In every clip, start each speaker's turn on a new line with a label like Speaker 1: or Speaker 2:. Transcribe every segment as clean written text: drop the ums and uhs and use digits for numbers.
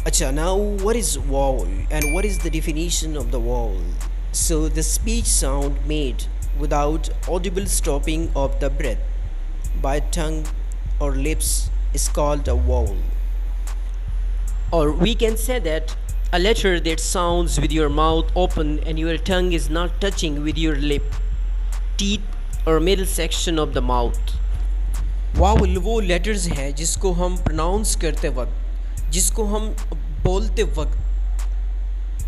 Speaker 1: Acha, now what is vowel and what is the definition of the vowel? So, the speech sound made without audible stopping of the breath by tongue or lips is called a vowel. Or we can say that a letter that sounds with your mouth open and your tongue is not touching with your lip, teeth or middle section of the mouth. Vowel वो letters हैं जिसको हम pronounce करते वक्त, जिसको हम बोलते वक्त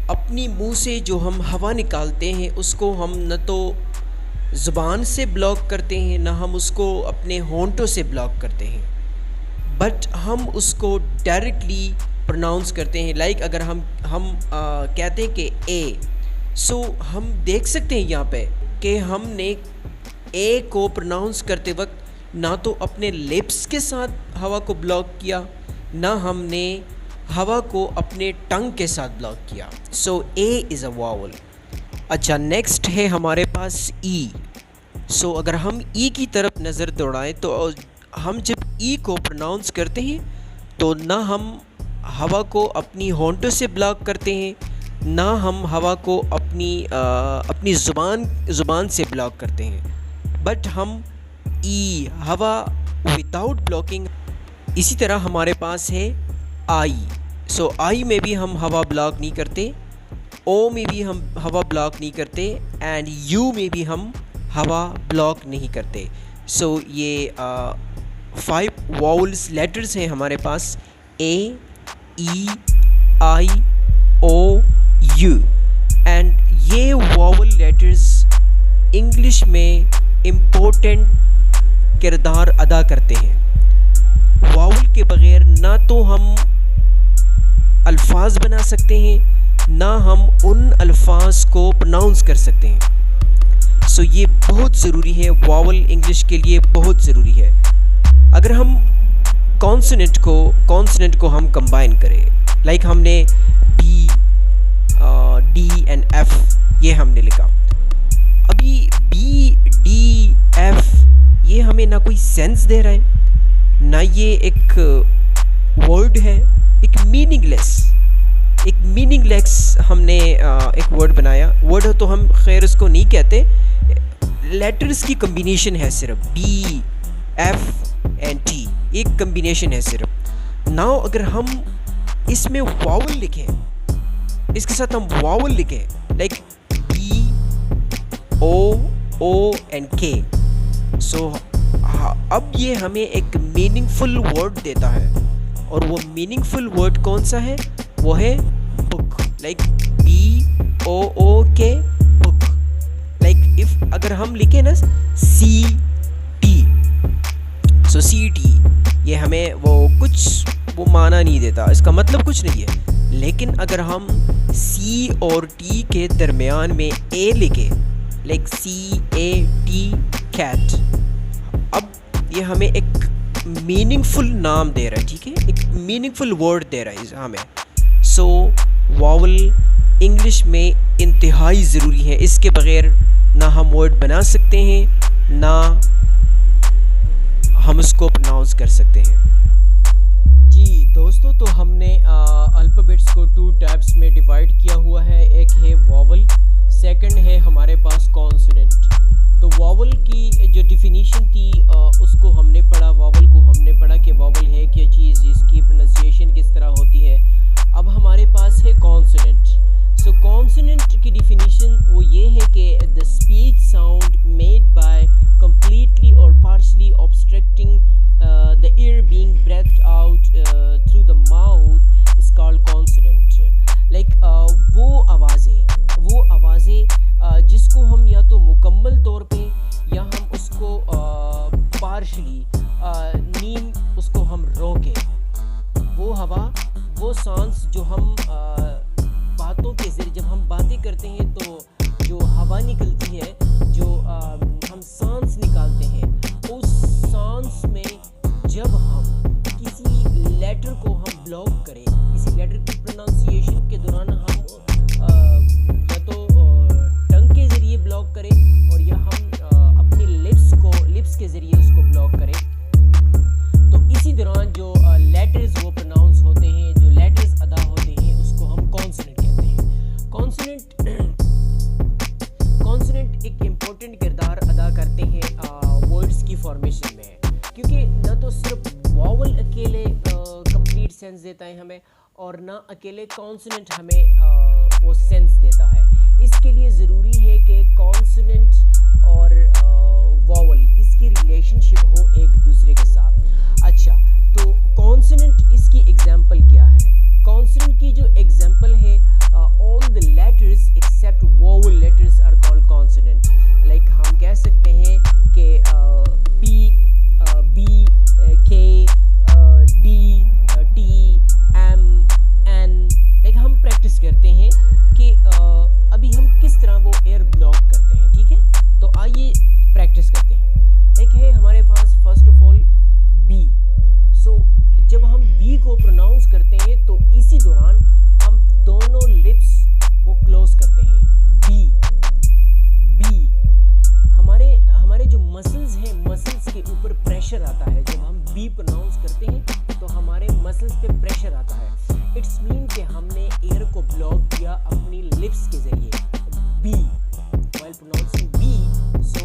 Speaker 1: अपनी मुंह से जो हम हवा निकालते हैं उसको हम न तो ज़ुबान से ब्लॉक करते हैं ना हम उसको अपने होंठों से ब्लॉक करते हैं, बट हम उसको डायरेक्टली प्रोनाउंस करते हैं। लाइक अगर हम कहते हैं कि ए, सो हम देख सकते हैं यहाँ पे कि हमने ए को प्रोनाउंस करते वक्त ना तो अपने लिप्स के साथ हवा को ब्लॉक किया, ना हमने हवा को अपने टंग के साथ ब्लॉक किया। सो ए इज़ अ वावल। अच्छा, नेक्स्ट है हमारे पास ई। सो अगर हम ई की तरफ नज़र दौड़ाएं तो हम जब ई को प्रोनाउंस करते हैं तो ना हम हवा को अपनी होंठों से ब्लॉक करते हैं, ना हम हवा को अपनी ज़ुबान से ब्लॉक करते हैं, बट हम ई हवा विदाउट ब्लॉकिंग। इसी तरह हमारे पास है आई। सो आई में भी हम हवा ब्लॉक नहीं करते, ओ में भी हम हवा ब्लॉक नहीं करते, एंड यू में भी हम हवा ब्लॉक नहीं करते। सो ये 5 वाउल्स लेटर्स हैं हमारे पास, ए, ई, आई, ओ, यू, एंड ये वाउल लेटर्स इंग्लिश में इम्पोर्टेंट किरदार अदा करते हैं। वाउल के बग़ैर ना तो हम अल्फाज बना सकते हैं, ना हम उन अल्फाज को प्रोनाउंस कर सकते हैं। सो ये बहुत ज़रूरी है, वाउल इंग्लिश के लिए बहुत ज़रूरी है। अगर हम कॉन्सोनेंट को हम कंबाइन करें, लाइक हमने बी, डी एंड एफ ये हमने लिखा, अभी बी, डी, एफ ये हमें ना कोई सेंस दे रहा है, ना ये एक वर्ड है, एक मीनिंगलेस हमने एक वर्ड बनाया। वर्ड तो हम खैर उसको नहीं कहते, लेटर्स की कम्बिनेशन है सिर्फ, डी, एफ एंड टी एक कम्बिनेशन है सिर्फ। नाउ अगर हम इसमें वावल लिखें, इसके साथ हम वावल लिखें लाइक बी, ओ एंड के, सो अब ये हमें एक मीनिंगफुल वर्ड देता है, और वो मीनिंगफुल वर्ड कौन सा है? वो है बुक, लाइक बी ओ के बुक। लाइक इफ अगर हम लिखें ना सी टी, सो सी टी ये हमें वो माना नहीं देता, इसका मतलब कुछ नहीं है। लेकिन अगर हम सी और टी के दरमियान में ए लिखे, like C A T cat, अब ये हमें एक मीनिंगफुल नाम दे रहा है, ठीक है, एक मीनिंगफुल वर्ड दे रहा है हमें। सो वावल इंग्लिश में इंतहाई ज़रूरी है, इसके बग़ैर ना हम वर्ड बना सकते हैं, ना हम उसको प्रोनाउंस कर सकते हैं। जी दोस्तों, तो हमने अल्फ़ाबेट्स को 2 टाइप्स में डिवाइड किया हुआ है। एक है वावल, सेकंड है हमारे पास कॉन्सोनेंट। तो वावल की जो डिफिनीशन थी उसको हमने पढ़ा, वावल को हमने पढ़ा कि वावल है क्या चीज़, इसकी प्रोनाउंसिएशन किस तरह होती है। अब हमारे पास है कॉन्सोनेंट। सो कॉन्सोनेंट की डिफिनीशन वो ये है कि the speech sound made by completely or partially obstructing the air being breathed out through the mouth is called consonant. Like वो आवाज़ें जिसको हम या तो मुकम्मल तौर पे या हम उसको पार्शली नीम उसको हम रोकें, वो हवा, वो सांस जो हम बातों के ज़रिए, जब हम बातें करते हैं तो जो हवा निकलती है, जो हम सांस निकालते हैं, उस सांस में जब हम किसी लेटर को हम ब्लॉक करें, किसी लेटर की प्रोनाउंसिएशन के दौरान हम या तो टंग के ज़रिए ब्लॉक करें और या हम अपनी लिप्स के ज़रिए उसको ब्लॉक करें, तो इसी दौरान जो लेटर्स वो प्रोनाउंस होते हैं, जो लेटर्स अदा होते सेंस देता है हमें, और ना अकेले कॉन्सोनेंट हमें वो सेंस देता है। इसके लिए ज़रूरी है कि कॉन्सोनेंट और वॉवल इसकी रिलेशनशिप हो एक दूसरे के साथ। अच्छा, तो कॉन्सोनेंट इसकी एग्जांपल क्या है? कॉन्सोनेंट की जो एग्जांपल है, all the letters except vowel letters are called consonant. Like हम कह सकते हैं कि P, B, K, D, T, M, N. Like हम प्रैक्टिस करते हैं कि अभी हम किस तरह वो एयर ब्लॉक करते हैं, ठीक है? तो आइए प्रैक्टिस करते हैं। एक है हमारे पास फर्स्ट ऑफ ऑल बी। सो जब हम बी को प्रोनाउंस करते हैं तो इसी दौरान हम दोनों लिप्स वो क्लोज करते हैं। B, B. हमारे जो मसल्स हैं, मसल्स के ऊपर प्रेशर आता है। जब हम बी प्रोनाउंस करते हैं तो हमारे मसल्स पे प्रेशर आता है। इट्स मीन कि हमने एयर को ब्लॉक किया अपनी लिप्स के जरिए। B, while pronouncing B, so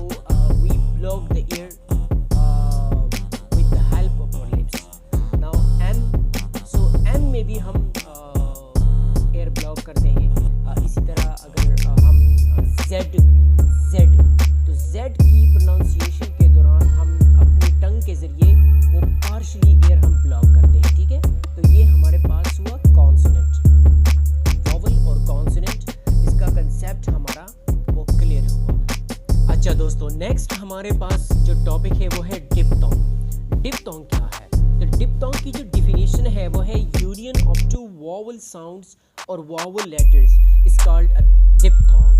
Speaker 1: we block the ear with the help of our lips. Now M, so M में भी हम एयर ब्लॉक करते हैं। इसी तरह अगर हम Z, तो Z की प्रोनाउंसिएशन के दौरान हम अपनी टंग के जरिए वो पार्शली एयर हम ब्लॉक करते हैं, ठीक है? तो ये हमारे पास हुआ कॉन्सोनेंट। वॉवल और कॉन्सोनेंट, इसका कंसेप्ट हमारा वो क्लियर हुआ। अच्छा दोस्तों, नेक्स्ट हमारे पास जो टॉपिक है वो है डिप्थोंग। डिप्थोंग क्या है? तो डिप्थोंग की जो डिफिनेशन है वो है union of two vowel sounds और vowel letters is called a diphthong.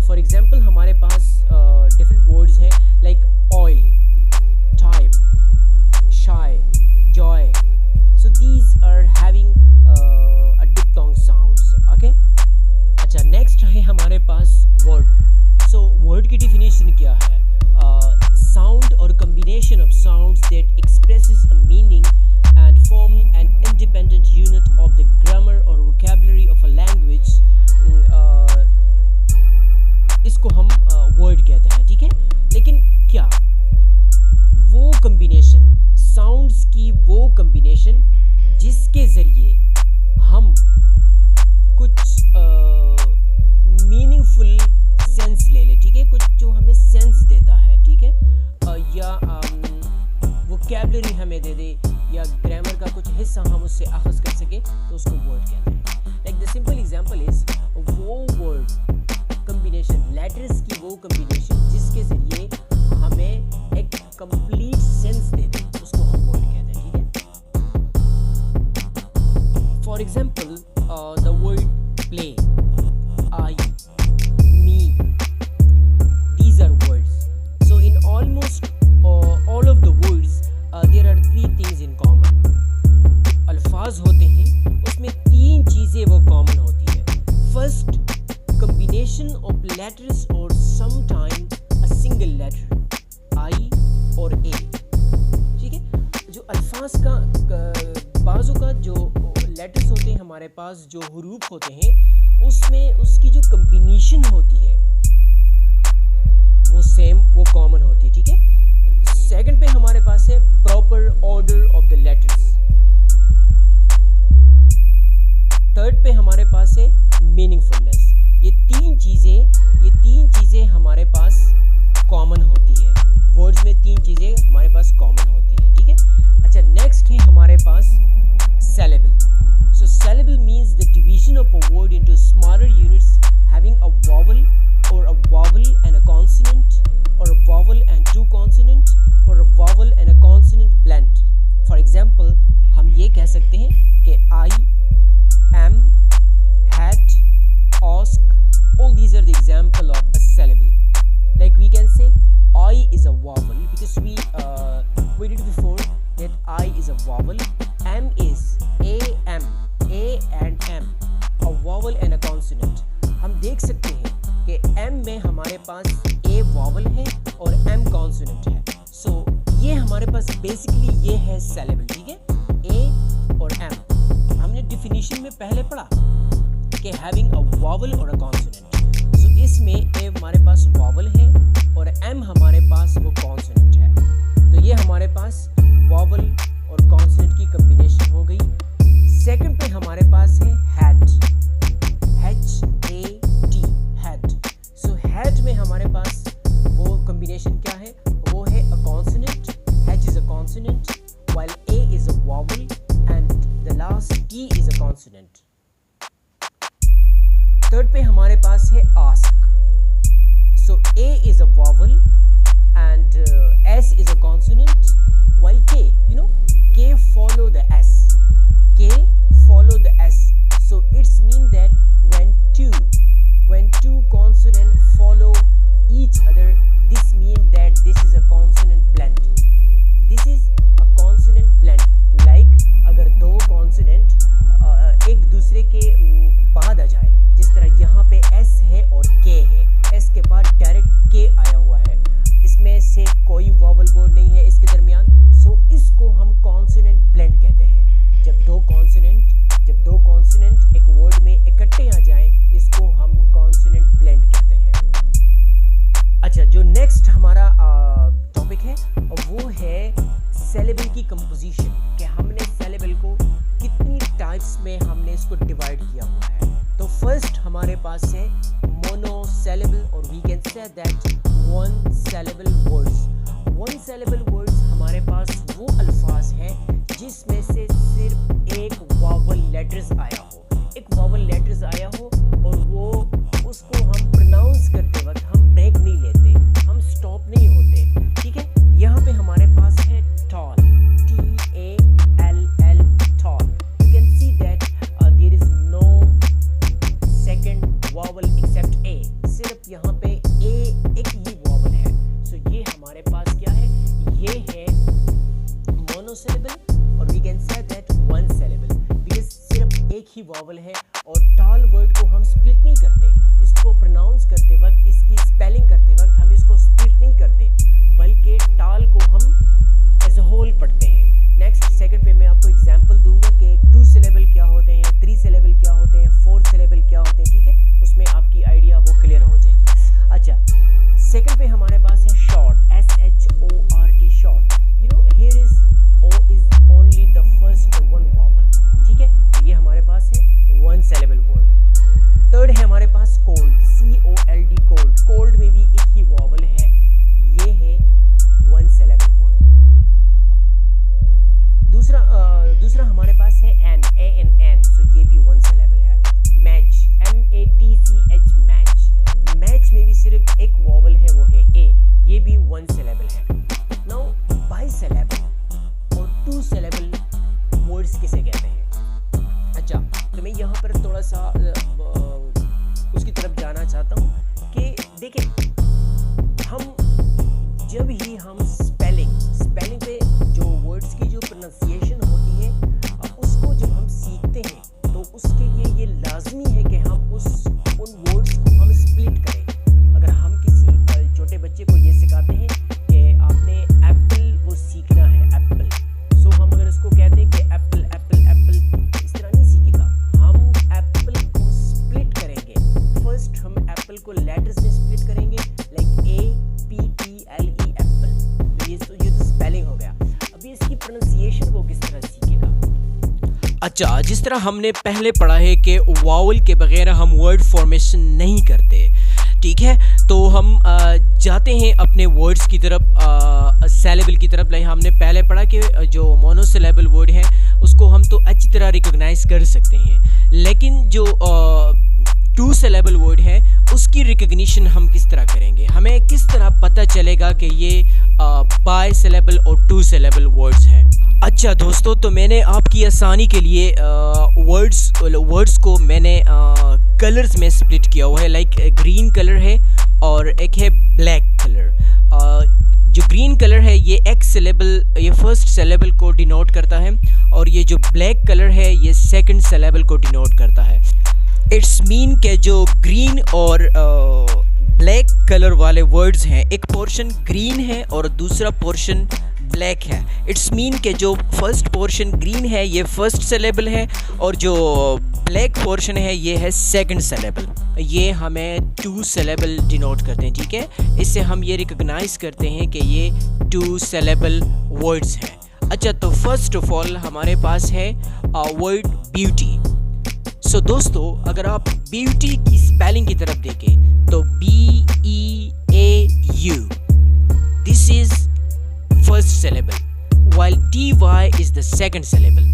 Speaker 1: For example हमारे पास डिफरेंट वर्ड्स हैं like oil, type, shy, joy. So these are having a diphthong sounds, okay? अच्छा, नेक्स्ट है हमारे पास वर्ड। सो वर्ड की definition क्या है? साउंड और combination of sounds that expresses a meaning and form an independent unit of the grammar और vocabulary of a language, इसको हम वर्ड कहते हैं, ठीक है? लेकिन क्या वो कम्बिनेशन, साउंड्स की वो कम्बिनेशन जिसके ज़रिए हम कुछ मीनिंगफुल सेंस ले ले, ठीक है? कुछ जो हमें सेंस देता है, ठीक है? या वोकैबुलरी हमें दे दे, या ग्रामर का कुछ हिस्सा हम उससे अखज़ कर सके, तो उसको वर्ड कहते हैं। Like the simple example is वो वर्ड कम्बिनेशन, लेटर्स की वो कम्बिनेशन जिसके ज़रिए हमें एक कंप्लीट सेंस दे दे, उसको हम वर्ड कहते हैं, ठीक है? For example the word play, I, me, these are words. So in almost all of the words there are three things in common. अल्फाज होते हैं, उसमें तीन चीज़ें वो कॉमन होती है। First, combination of letters or sometime a single letter, I और A, ठीक है? जो अल्फाज का बाज़ों का जो लेटर्स होते हैं हमारे पास, जो हुरूफ होते हैं, उसमें उसकी जो कम्बिनेशन होती है वो सेम, वो कॉमन होती है, ठीक है? सेकंड पे हमारे पास है proper order of the letters. Third पे हमारे पास है मीनिंगफुलनेस। ये तीन चीज़ें हमारे पास कॉमन होती है। वर्ड्स में तीन चीज़ें हमारे पास कॉमन होती है, ठीक है? अच्छा, नेक्स्ट है हमारे पास syllable. So syllable means the division of a word into smaller units having a vowel or a vowel and a consonant, or a vowel and two consonants, or a vowel and a consonant blend. For example, हम ये कह सकते हैं कि I, am, had, ask, all these are the example of a syllable. Like we can say I is a vowel because we did before that I is a vowel. M is A and M, a vowel and a consonant. हम देख सकते हैं कि M में हमारे पास A vowel है और M consonant है। So ये हमारे पास बेसिकली ये है syllable, ठीक है? A और M हमने डिफिनीशन में पहले पढ़ा कि having a vowel और a consonant. So इसमें A हमारे पास vowel है और M हमारे पास वो consonant है। तो ये हमारे पास vowel और consonant की कम्बिनेशन हो गई। T is a consonant. Third पे हमारे पास है ask. So A is a vowel and S is a consonant, while K, K follow the S. K follow the S. So it's mean that when two consonants follow each other, this mean that this is a consonant blend. This is a consonant blend. Like अगर दो consonant एक दूसरे के बाद आ जाए, जिस तरह यहाँ पे S है और K है, S के बाद डायरेक्ट K आया हुआ है, इसमें से कोई वॉवल वर्ड नहीं है इसके दरमियान, सो इसको हम कॉन्सोनेंट ब्लेंड कहते हैं। जब दो कॉन्सोनेंट एक वर्ड में इकट्ठे आ जाएं, इसको हम कॉन्सोनेंट ब्लेंड कहते हैं। अच्छा, जो नेक्स्ट हमारा टॉपिक है वो है सिलेबल की कंपोजिशन, कि हमने सिलेबल को कितनी टाइप्स में हमने इसको डिवाइड किया हुआ है। तो फर्स्ट हमारे पास है मोनोसिलेबल, और we can say that one syllable words. One syllable words हमारे पास वो अल्फाज है जिसमें से सिर्फ एक वावल लेटर्स आया हो, एक वावल लेटर्स आया हो, और वो उसको हम प्रोनाउंस करते वक्त हम ब्रेक नहीं लेते, हम स्टॉप नहीं होते। ठीक है, यहाँ पे हमारे पास है tall, TALL, tall. You can see that there is no second vowel except A, सिर्फ यहाँ पे ए एक ही वावल है। सो ये हमारे पास क्या है, ये है मोनोसिलेबल, और we can say that one syllable, because सिर्फ एक ही वावल है। और टॉल वर्ड को हम स्प्लिट नहीं करते, इसको प्रोनाउंस करते वक्त, इसकी स्पेलिंग करते वक्त हम इसको स्प्लिट नहीं करते, बल्कि टॉल को हम एज अ होल पढ़ते हैं। नेक्स्ट सेकंड पे मैं आपको एग्जांपल दूंगा कि 2 सिलेबल क्या होते हैं, 3 सिलेबल क्या होते हैं, 4 सिलेबल क्या होते हैं। ठीक है, उसमें आपकी आइडिया वो क्लियर हो जाएगी। अच्छा, सेकंड पे हमारे पास है short, SHORT, short. Here is O is only the first one vowel। ठीक है, तो ये हमारे पास है वन सिलेबल वर्ड। थर्ड है हमारे पास कोल्ड, COLD, कोल्ड। कोल्ड में भी एक ही वॉवल है, ये है वन सिलेबल वर्ड। दूसरा हमारे पास है AN, सो ये भी वन सिलेबल है। Match, MATCH, match. मैच में भी सिर्फ एक वॉवल है, वो है A, ये भी वन सिलेबल है। नाउ बाई सिलेबल और 2 सिलेबल वर्ड्स किसे कहते हैं? अच्छा, तो मैं यहाँ पर थोड़ा सा उसकी तरफ जाना चाहता हूँ कि देखें, हम जब ही हम स्पेलिंग पे जो वर्ड्स की जो प्रोनाउंसिएशन होती है, उसको जब हम सीखते हैं तो उसके लिए ये लाजमी है कि हम उन वर्ड्स को हम स्प्लिट करें। अगर हम किसी छोटे बच्चे को ये सिखाते हैं कि आपने एप्पल वो सीखना है, एप्पल, सो हम अगर उसको कहते हैं कि एप्पल, इस तरह नहीं सीखेगा। हम एप्पल को स्प्लिट करेंगे, फर्स्ट हम एप्पल को लेटर्स में स्प्लिट करेंगे, लाइक APPLE, एप्पल। तो ये तो स्पेलिंग हो गया। अभी इसकी प्रोनाउंसिएशन वो किस तरह सीखेगा? अच्छा, जिस तरह हमने पहले पढ़ा है कि वावल के बगैर हम वर्ड फॉर्मेशन नहीं करते। ठीक है, तो हम जाते हैं अपने वर्ड्स की तरफ, सिलेबल की तरफ। लाइक हमने पहले पढ़ा कि जो मोनोसिलेबल वर्ड है उसको हम तो अच्छी तरह रिकॉग्नाइज कर सकते हैं, लेकिन जो 2 सिलेबल वर्ड है उसकी रिकग्निशन हम किस तरह करेंगे? हमें किस तरह पता चलेगा कि ये बाई सिलेबल और 2 सिलेबल वर्ड्स हैं? अच्छा दोस्तों, तो मैंने आपकी आसानी के लिए वर्ड्स को मैंने कलर्स में स्प्लिट किया हुआ है। लाइक ग्रीन कलर है और एक है ब्लैक कलर। जो ग्रीन कलर है ये एक सिलेबल, ये फर्स्ट सिलेबल को डिनोट करता है, और ये जो ब्लैक कलर है ये सेकंड सिलेबल को डिनोट करता है। इट्स मीन के जो ग्रीन और ब्लैक कलर वाले वर्ड्स हैं, एक पोर्शन ग्रीन है और दूसरा पोर्शन ब्लैक है। इट्स मीन के जो फर्स्ट पोर्शन ग्रीन है ये फर्स्ट सिलेबल है, और जो ब्लैक पोर्शन है ये है सेकंड सिलेबल। ये हमें 2 सिलेबल डिनोट करते हैं। ठीक है, इससे हम ये रिकॉग्नाइज करते हैं कि ये 2 सिलेबल वर्ड्स हैं। अच्छा, तो फर्स्ट ऑफ ऑल हमारे पास है वर्ड ब्यूटी। सो दोस्तों, अगर आप ब्यूटी की स्पेलिंग की तरफ देखें तो BEAU, this is first syllable, while TY is the second syllable.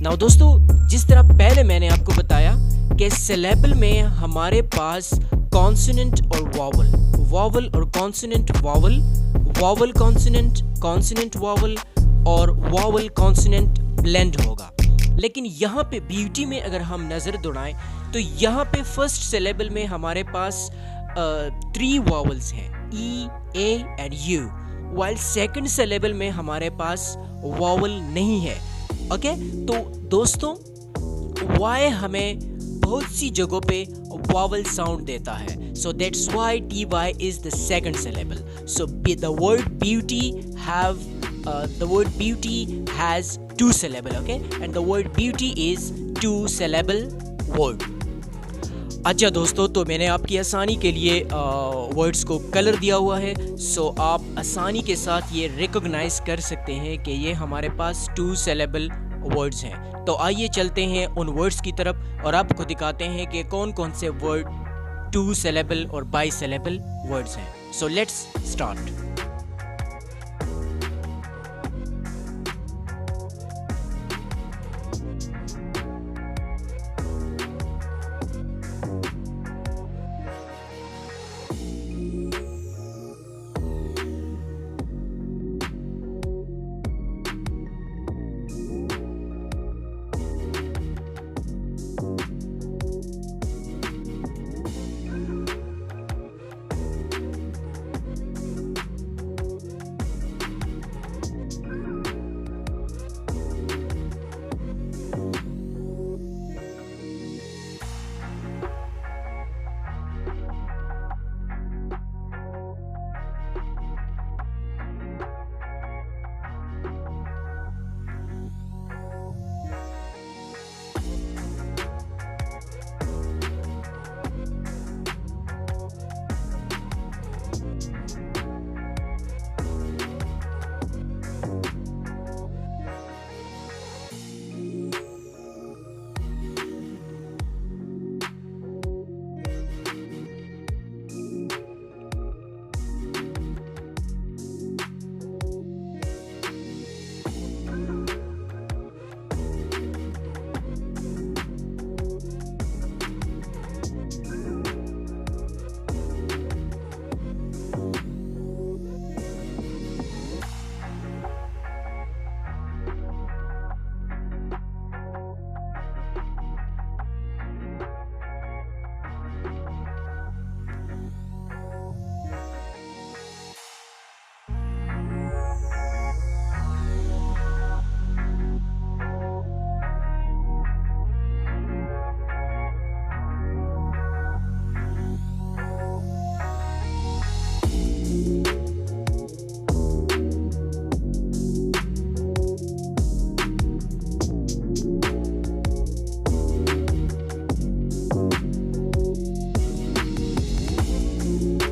Speaker 1: Now दोस्तों, जिस तरह पहले मैंने आपको बताया कि सिलेबल में हमारे पास कॉन्सोनेंट और वावल, वावल और consonant, vowel, vowel consonant, consonant vowel और वावल कॉन्सोनेंट ब्लेंड होगा। लेकिन यहाँ पे ब्यूटी में अगर हम नज़र दौड़ाएं तो यहाँ पे फर्स्ट सिलेबल में हमारे पास 3 वावल्स हैं, E, A and U, while second syllable में हमारे पास वावल नहीं है। ओके, तो दोस्तों Y हमें बहुत सी जगहों पे वावल साउंड देता है, so that's why TY is the second syllable. So the word beauty has 2 syllable, okay, and the word beauty is 2 syllable word। अच्छा दोस्तों, तो मैंने आपकी आसानी के लिए वर्ड्स को कलर दिया हुआ है, सो आप आसानी के साथ ये रिकॉग्नाइज कर सकते हैं कि ये हमारे पास 2 syllable वर्ड्स हैं। तो आइए चलते हैं उन वर्ड्स की तरफ और आपको दिखाते हैं कि कौन कौन से वर्ड 2 syllable और बाई syllable वर्ड्स हैं। So let's start.